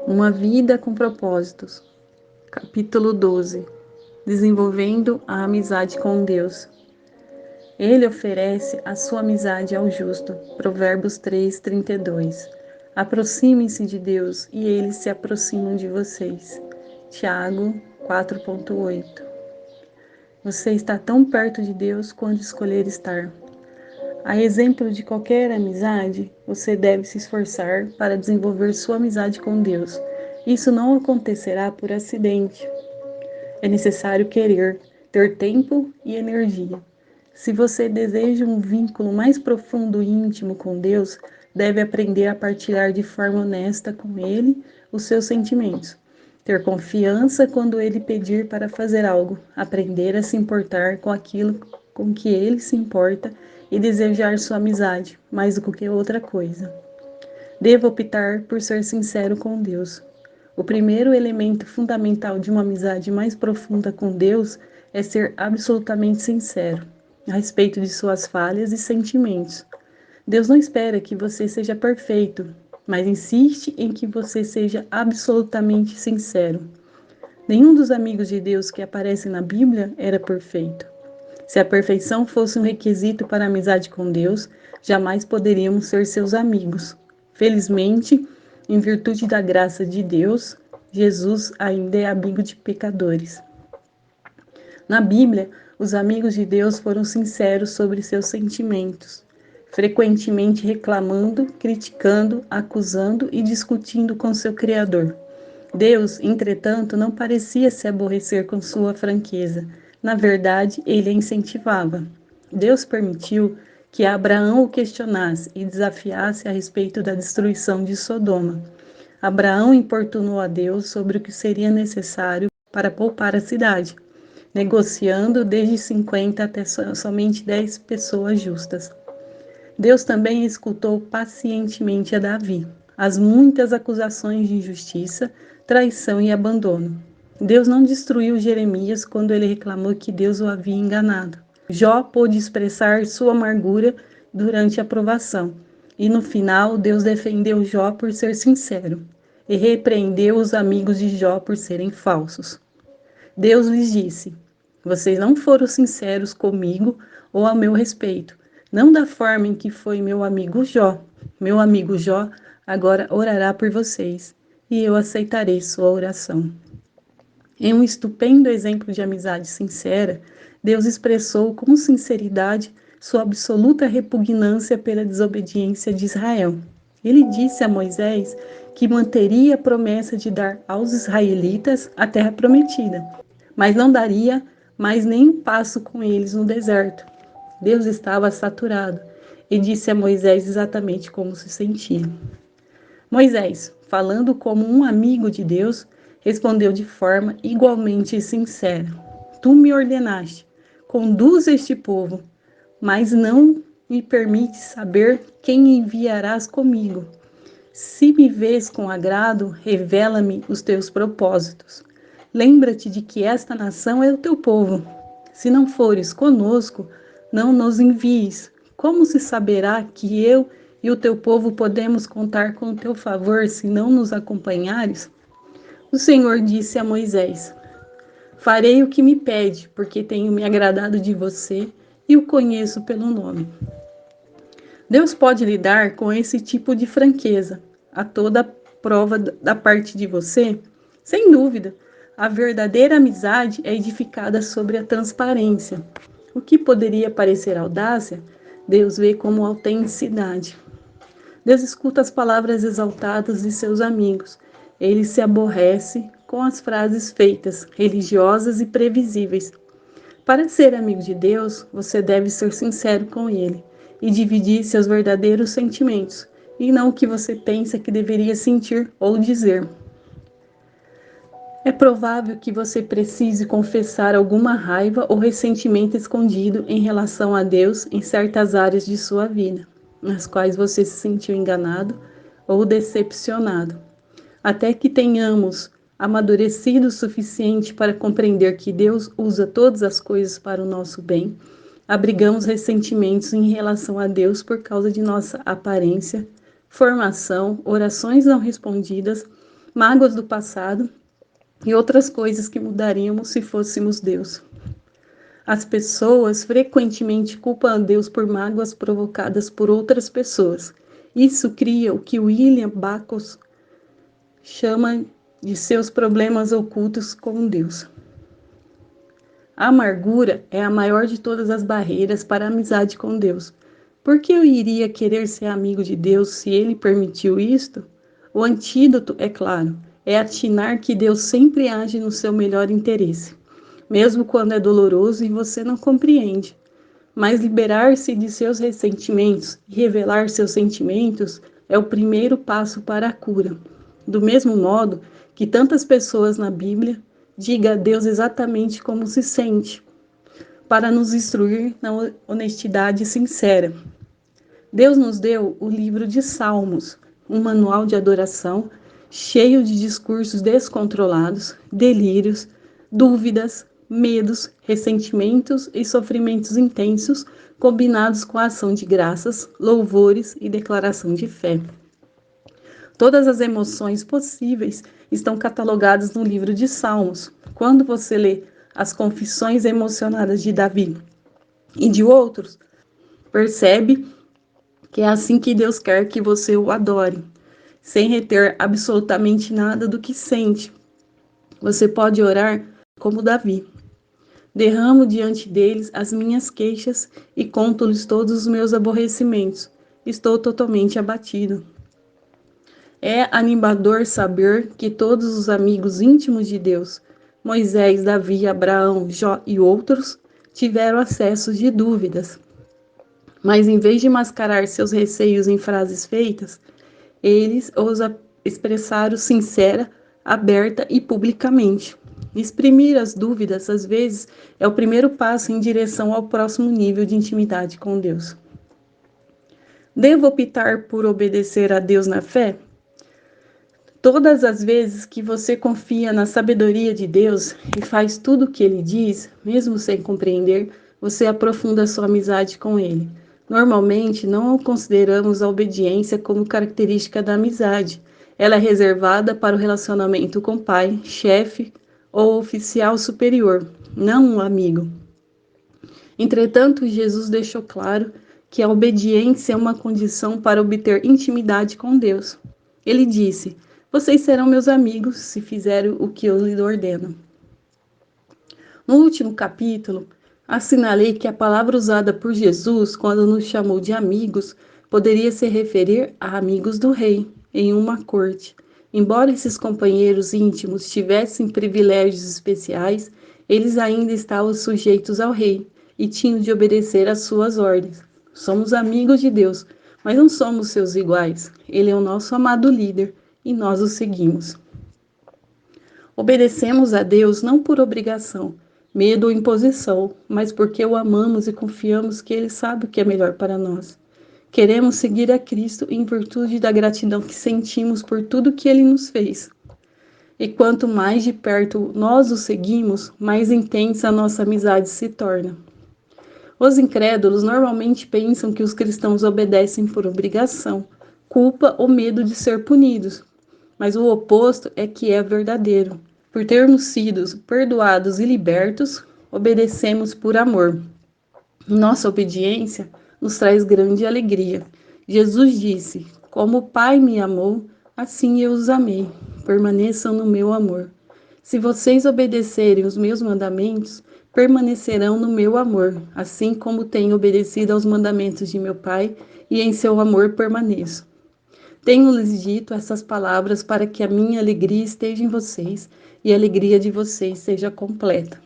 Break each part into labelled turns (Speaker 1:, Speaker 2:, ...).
Speaker 1: Uma vida com propósitos. Capítulo 12. Desenvolvendo a amizade com Deus. Ele oferece a sua amizade ao justo. Provérbios 3:32. Aproximem-se de Deus e eles se aproximam de vocês. Tiago 4:8. Você está tão perto de Deus quanto escolher estar. A exemplo de qualquer amizade, você deve se esforçar para desenvolver sua amizade com Deus. Isso não acontecerá por acidente. É necessário querer, ter tempo e energia. Se você deseja um vínculo mais profundo e íntimo com Deus, deve aprender a partilhar de forma honesta com Ele os seus sentimentos. Ter confiança quando Ele pedir para fazer algo, aprender a se importar com aquilo com que Ele se importa e desejar sua amizade mais do que outra coisa. Devo optar por ser sincero com Deus. O primeiro elemento fundamental de uma amizade mais profunda com Deus é ser absolutamente sincero a respeito de suas falhas e sentimentos. Deus não espera que você seja perfeito, mas insiste em que você seja absolutamente sincero. Nenhum dos amigos de Deus que aparecem na Bíblia era perfeito. Se a perfeição fosse um requisito para a amizade com Deus, jamais poderíamos ser seus amigos. Felizmente, em virtude da graça de Deus, Jesus ainda é amigo de pecadores. Na Bíblia, os amigos de Deus foram sinceros sobre seus sentimentos, frequentemente reclamando, criticando, acusando e discutindo com seu Criador. Deus, entretanto, não parecia se aborrecer com sua franqueza. Na verdade, ele a incentivava. Deus permitiu que Abraão o questionasse e desafiasse a respeito da destruição de Sodoma. Abraão importunou a Deus sobre o que seria necessário para poupar a cidade, negociando desde 50 até somente 10 pessoas justas. Deus também escutou pacientemente a Davi as muitas acusações de injustiça, traição e abandono. Deus não destruiu Jeremias quando ele reclamou que Deus o havia enganado. Jó pôde expressar sua amargura durante a provação. E no final, Deus defendeu Jó por ser sincero e repreendeu os amigos de Jó por serem falsos. Deus lhes disse: vocês não foram sinceros comigo ou a meu respeito, não da forma em que foi meu amigo Jó. Meu amigo Jó agora orará por vocês, e eu aceitarei sua oração. Em um estupendo exemplo de amizade sincera, Deus expressou com sinceridade sua absoluta repugnância pela desobediência de Israel. Ele disse a Moisés que manteria a promessa de dar aos israelitas a terra prometida, mas não daria mais nem um passo com eles no deserto. Deus estava saturado e disse a Moisés exatamente como se sentia. Moisés, falando como um amigo de Deus, respondeu de forma igualmente sincera: tu me ordenaste, conduz este povo, mas não me permites saber quem enviarás comigo. Se me vês com agrado, revela-me os teus propósitos. Lembra-te de que esta nação é o teu povo. Se não fores conosco, não nos envies. Como se saberá que eu e o teu povo podemos contar com o teu favor se não nos acompanhares? O Senhor disse a Moisés: farei o que me pede, porque tenho me agradado de você e o conheço pelo nome. Deus pode lidar com esse tipo de franqueza a toda prova da parte de você? Sem dúvida, a verdadeira amizade é edificada sobre a transparência. O que poderia parecer audácia, Deus vê como autenticidade. Deus escuta as palavras exaltadas de seus amigos. Ele se aborrece com as frases feitas, religiosas e previsíveis. Para ser amigo de Deus, você deve ser sincero com Ele e dividir seus verdadeiros sentimentos, e não o que você pensa que deveria sentir ou dizer. É provável que você precise confessar alguma raiva ou ressentimento escondido em relação a Deus em certas áreas de sua vida, nas quais você se sentiu enganado ou decepcionado. Até que tenhamos amadurecido o suficiente para compreender que Deus usa todas as coisas para o nosso bem, abrigamos ressentimentos em relação a Deus por causa de nossa aparência, formação, orações não respondidas, mágoas do passado e outras coisas que mudaríamos se fôssemos Deus. As pessoas frequentemente culpam a Deus por mágoas provocadas por outras pessoas. Isso cria o que William Backus chama de seus problemas ocultos com Deus. A amargura é a maior de todas as barreiras para a amizade com Deus. Por que eu iria querer ser amigo de Deus se Ele permitiu isto? O antídoto, é claro, é atinar que Deus sempre age no seu melhor interesse, mesmo quando é doloroso e você não compreende. Mas liberar-se de seus ressentimentos e revelar seus sentimentos é o primeiro passo para a cura. Do mesmo modo que tantas pessoas na Bíblia, diga a Deus exatamente como se sente, para nos instruir na honestidade sincera. Deus nos deu o livro de Salmos, um manual de adoração cheio de discursos descontrolados, delírios, dúvidas, medos, ressentimentos e sofrimentos intensos, combinados com a ação de graças, louvores e declaração de fé. Todas as emoções possíveis estão catalogadas no livro de Salmos. Quando você lê as confissões emocionadas de Davi e de outros, percebe que é assim que Deus quer que você o adore, sem reter absolutamente nada do que sente. Você pode orar como Davi. Derramo diante deles as minhas queixas e conto-lhes todos os meus aborrecimentos. Estou totalmente abatido. É animador saber que todos os amigos íntimos de Deus, Moisés, Davi, Abraão, Jó e outros, tiveram acesso de dúvidas. Mas em vez de mascarar seus receios em frases feitas, eles os expressaram sincera, aberta e publicamente. Exprimir as dúvidas, às vezes, é o primeiro passo em direção ao próximo nível de intimidade com Deus. Devo optar por obedecer a Deus na fé? Todas as vezes que você confia na sabedoria de Deus e faz tudo o que Ele diz, mesmo sem compreender, você aprofunda sua amizade com Ele. Normalmente, não consideramos a obediência como característica da amizade. Ela é reservada para o relacionamento com pai, chefe ou oficial superior, não um amigo. Entretanto, Jesus deixou claro que a obediência é uma condição para obter intimidade com Deus. Ele disse: "Vocês serão meus amigos se fizerem o que eu lhes ordeno." No último capítulo, assinalei que a palavra usada por Jesus quando nos chamou de amigos poderia se referir a amigos do rei, em uma corte. Embora esses companheiros íntimos tivessem privilégios especiais, eles ainda estavam sujeitos ao rei e tinham de obedecer às suas ordens. Somos amigos de Deus, mas não somos seus iguais. Ele é o nosso amado líder e nós o seguimos. Obedecemos a Deus não por obrigação, medo ou imposição, mas porque o amamos e confiamos que Ele sabe o que é melhor para nós. Queremos seguir a Cristo em virtude da gratidão que sentimos por tudo que Ele nos fez. E quanto mais de perto nós o seguimos, mais intensa a nossa amizade se torna. Os incrédulos normalmente pensam que os cristãos obedecem por obrigação, culpa ou medo de ser punidos, mas o oposto é que é verdadeiro. Por termos sido perdoados e libertos, obedecemos por amor. Nossa obediência nos traz grande alegria. Jesus disse: "Como o Pai me amou, assim eu os amei. Permaneçam no meu amor. Se vocês obedecerem os meus mandamentos, permanecerão no meu amor, assim como tenho obedecido aos mandamentos de meu Pai, e em seu amor permaneço. Tenho-lhes dito essas palavras para que a minha alegria esteja em vocês e a alegria de vocês seja completa."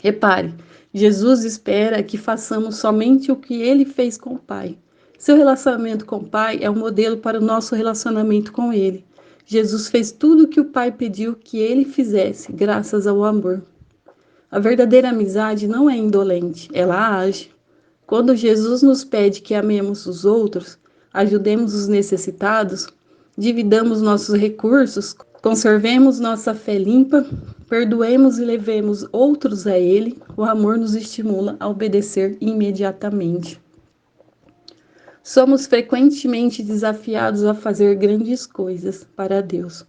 Speaker 1: Repare, Jesus espera que façamos somente o que Ele fez com o Pai. Seu relacionamento com o Pai é um modelo para o nosso relacionamento com Ele. Jesus fez tudo o que o Pai pediu que Ele fizesse, graças ao amor. A verdadeira amizade não é indolente, ela age. Quando Jesus nos pede que amemos os outros, ajudemos os necessitados, dividamos nossos recursos, conservemos nossa fé limpa, perdoemos e levemos outros a Ele, o amor nos estimula a obedecer imediatamente. Somos frequentemente desafiados a fazer grandes coisas para Deus.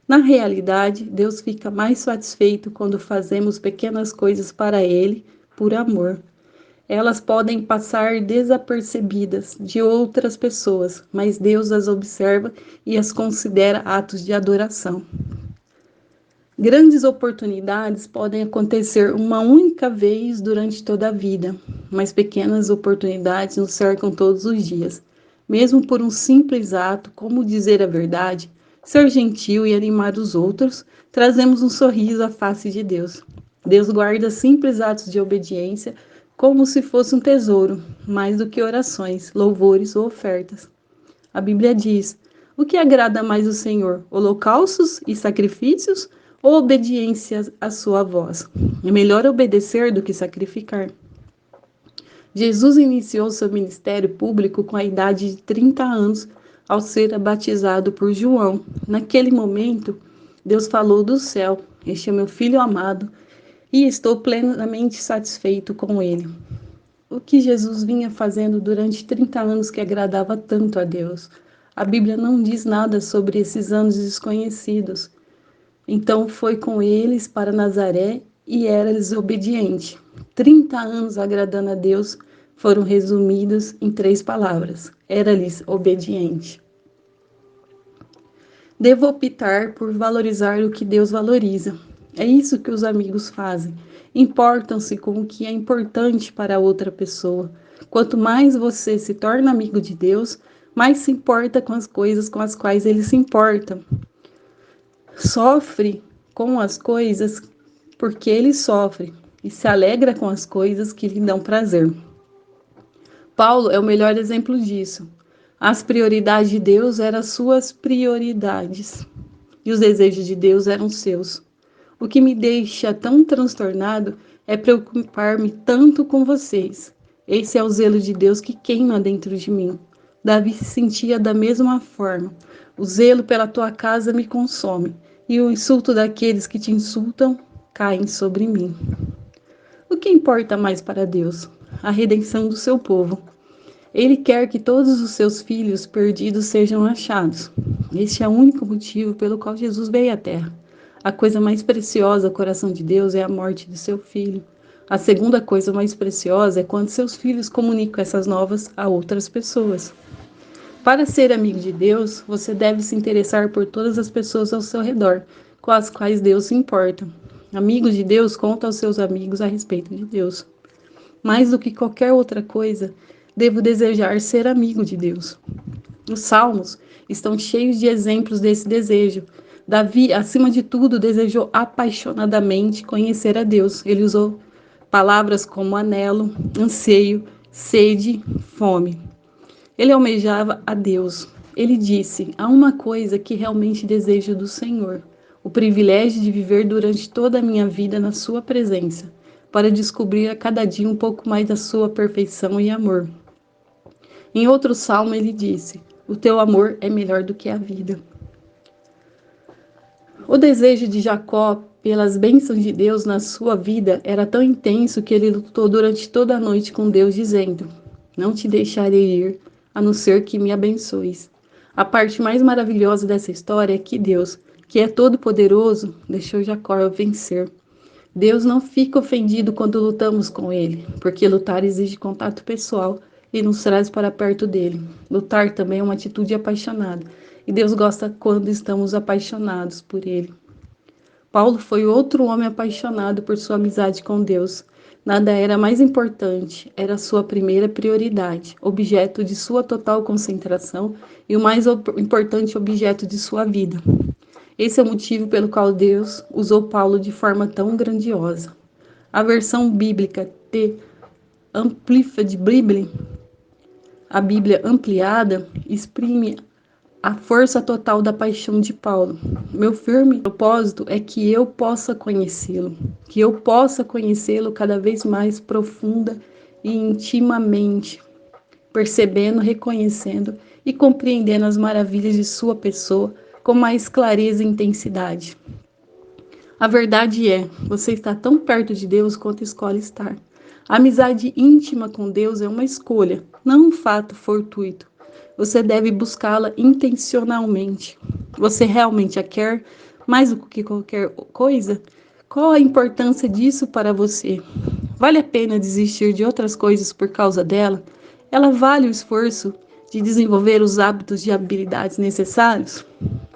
Speaker 1: Na realidade, Deus fica mais satisfeito quando fazemos pequenas coisas para Ele, por amor. Elas podem passar desapercebidas de outras pessoas, mas Deus as observa e as considera atos de adoração. Grandes oportunidades podem acontecer uma única vez durante toda a vida, mas pequenas oportunidades nos cercam todos os dias. Mesmo por um simples ato, como dizer a verdade, ser gentil e animar os outros, trazemos um sorriso à face de Deus. Deus guarda simples atos de obediência como se fosse um tesouro, mais do que orações, louvores ou ofertas. A Bíblia diz: o que agrada mais o Senhor, holocaustos e sacrifícios ou obediência à sua voz? É melhor obedecer do que sacrificar. Jesus iniciou seu ministério público com a idade de 30 anos, ao ser batizado por João. Naquele momento, Deus falou do céu: este é meu filho amado e estou plenamente satisfeito com ele. O que Jesus vinha fazendo durante 30 anos que agradava tanto a Deus? A Bíblia não diz nada sobre esses anos desconhecidos. Então foi com eles para Nazaré e era-lhes obediente. 30 anos agradando a Deus foram resumidos em 3 palavras: era-lhes obediente. Devo optar por valorizar o que Deus valoriza. É isso que os amigos fazem. Importam-se com o que é importante para a outra pessoa. Quanto mais você se torna amigo de Deus, mais se importa com as coisas com as quais ele se importa. Sofre com as coisas porque ele sofre e se alegra com as coisas que lhe dão prazer. Paulo é o melhor exemplo disso. As prioridades de Deus eram suas prioridades e os desejos de Deus eram seus. O que me deixa tão transtornado é preocupar-me tanto com vocês. Esse é o zelo de Deus que queima dentro de mim. Davi se sentia da mesma forma. O zelo pela tua casa me consome, e o insulto daqueles que te insultam caem sobre mim. O que importa mais para Deus? A redenção do seu povo. Ele quer que todos os seus filhos perdidos sejam achados. Este é o único motivo pelo qual Jesus veio à Terra. A coisa mais preciosa ao coração de Deus é a morte de seu filho. A segunda coisa mais preciosa é quando seus filhos comunicam essas novas a outras pessoas. Para ser amigo de Deus, você deve se interessar por todas as pessoas ao seu redor, com as quais Deus se importa. Amigo de Deus conta aos seus amigos a respeito de Deus. Mais do que qualquer outra coisa, devo desejar ser amigo de Deus. Os Salmos estão cheios de exemplos desse desejo. Davi, acima de tudo, desejou apaixonadamente conhecer a Deus. Ele usou palavras como anelo, anseio, sede, fome. Ele almejava a Deus. Ele disse: há uma coisa que realmente desejo do Senhor, o privilégio de viver durante toda a minha vida na sua presença, para descobrir a cada dia um pouco mais da sua perfeição e amor. Em outro salmo ele disse: o teu amor é melhor do que a vida. O desejo de Jacó pelas bênçãos de Deus na sua vida era tão intenso que ele lutou durante toda a noite com Deus, dizendo: não te deixarei ir, a não ser que me abençoes. A parte mais maravilhosa dessa história é que Deus, que é todo-poderoso, deixou Jacó vencer. Deus não fica ofendido quando lutamos com ele, porque lutar exige contato pessoal e nos traz para perto dele. Lutar também é uma atitude apaixonada, e Deus gosta quando estamos apaixonados por ele. Paulo foi outro homem apaixonado por sua amizade com Deus. Nada era mais importante, era sua primeira prioridade, objeto de sua total concentração e o mais importante objeto de sua vida. Esse é o motivo pelo qual Deus usou Paulo de forma tão grandiosa. A versão bíblica The Amplified Bible, a Bíblia ampliada, exprime a força total da paixão de Paulo. Meu firme propósito é que eu possa conhecê-lo, cada vez mais profunda e intimamente, percebendo, reconhecendo e compreendendo as maravilhas de sua pessoa com mais clareza e intensidade. A verdade é, você está tão perto de Deus quanto escolhe estar. A amizade íntima com Deus é uma escolha, não um fato fortuito. Você deve buscá-la intencionalmente. Você realmente a quer mais do que qualquer coisa? Qual a importância disso para você? Vale a pena desistir de outras coisas por causa dela? Ela vale o esforço de desenvolver os hábitos e habilidades necessários?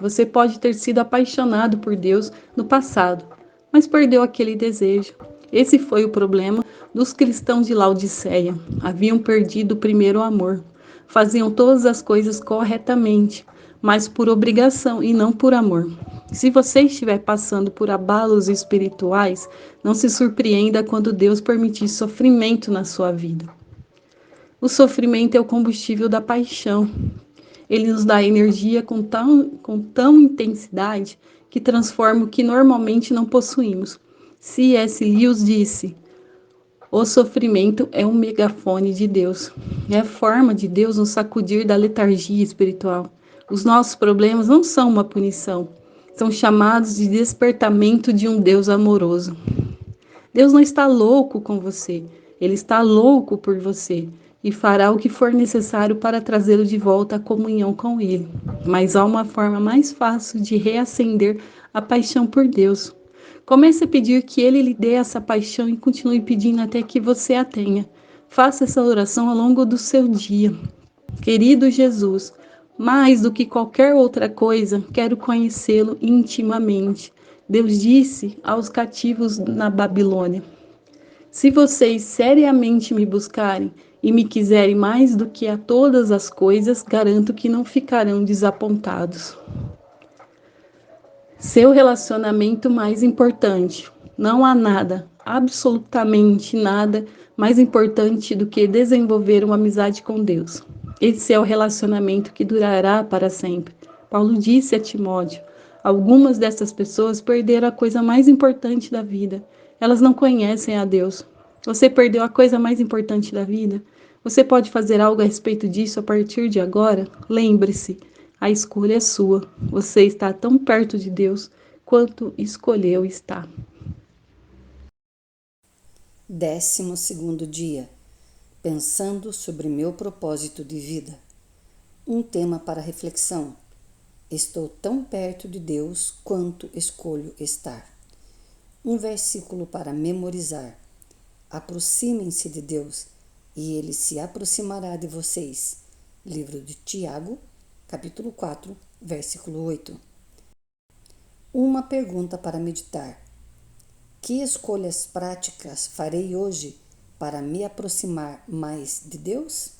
Speaker 1: Você pode ter sido apaixonado por Deus no passado, mas perdeu aquele desejo. Esse foi o problema dos cristãos de Laodiceia. Haviam perdido o primeiro amor. Faziam todas as coisas corretamente, mas por obrigação e não por amor. Se você estiver passando por abalos espirituais, não se surpreenda quando Deus permitir sofrimento na sua vida. O sofrimento é o combustível da paixão. Ele nos dá energia com tão intensidade que transforma o que normalmente não possuímos. C.S. Lewis disse: o sofrimento é um megafone de Deus. É a forma de Deus nos sacudir da letargia espiritual. Os nossos problemas não são uma punição, são chamados de despertamento de um Deus amoroso. Deus não está louco com você, Ele está louco por você e fará o que for necessário para trazê-lo de volta à comunhão com Ele. Mas há uma forma mais fácil de reacender a paixão por Deus. Comece a pedir que Ele lhe dê essa paixão e continue pedindo até que você a tenha. Faça essa oração ao longo do seu dia. Querido Jesus, mais do que qualquer outra coisa, quero conhecê-lo intimamente. Deus disse aos cativos na Babilônia: se vocês seriamente me buscarem e me quiserem mais do que a todas as coisas, garanto que não ficarão desapontados. Seu relacionamento mais importante. Não há nada, absolutamente nada, mais importante do que desenvolver uma amizade com Deus. Esse é o relacionamento que durará para sempre. Paulo disse a Timóteo: algumas dessas pessoas perderam a coisa mais importante da vida. Elas não conhecem a Deus. Você perdeu a coisa mais importante da vida? Você pode fazer algo a respeito disso a partir de agora? Lembre-se, a escolha é sua. Você está tão perto de Deus quanto escolheu estar.
Speaker 2: 12º dia. Pensando sobre meu propósito de vida. Um tema para reflexão. Estou tão perto de Deus quanto escolho estar. Um versículo para memorizar. Aproximem-se de Deus e Ele se aproximará de vocês. Livro de Tiago, capítulo 4, versículo 8. Uma pergunta para meditar. Que escolhas práticas farei hoje para me aproximar mais de Deus?